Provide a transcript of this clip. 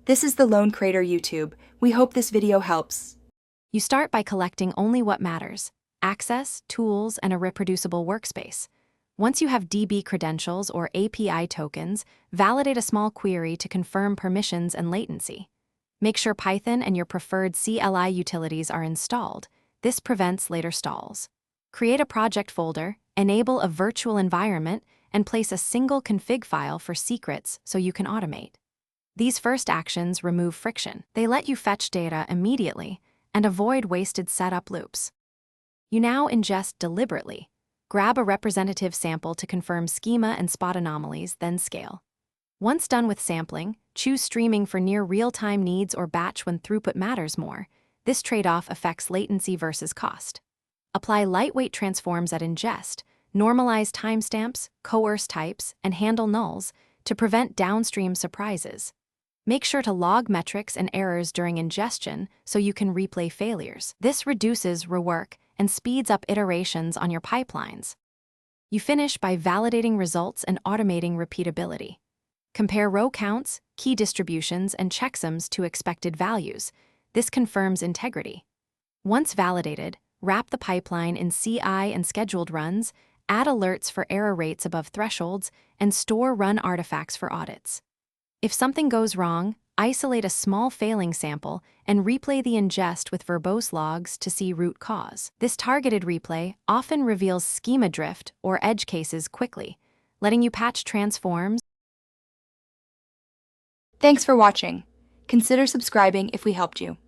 This is the Lone Crater YouTube. We hope this video helps. You start by collecting only what matters: access, tools, and a reproducible workspace. Once you have DB credentials or API tokens, validate a small query to confirm permissions and latency. Make sure Python and your preferred CLI utilities are installed. This prevents later stalls. Create a project folder, enable a virtual environment, and place a single config file for secrets so you can automate. These first actions remove friction. They let you fetch data immediately and avoid wasted setup loops. You now ingest deliberately. Grab a representative sample to confirm schema and spot anomalies, then scale. Once done with sampling, choose streaming for near real-time needs or batch when throughput matters more. This trade-off affects latency versus cost. Apply lightweight transforms at ingest, normalize timestamps, coerce types, and handle nulls to prevent downstream surprises. Make sure to log metrics and errors during ingestion so you can replay failures. This reduces rework and speeds up iterations on your pipelines. You finish by validating results and automating repeatability. Compare row counts, key distributions, and checksums to expected values. This confirms integrity. Once validated, wrap the pipeline in CI and scheduled runs, add alerts for error rates above thresholds, and store run artifacts for audits. If something goes wrong, isolate a small failing sample and replay the ingest with verbose logs to see root cause. This targeted replay often reveals schema drift or edge cases quickly, letting you patch transforms. Thanks for watching. Consider subscribing if we helped you.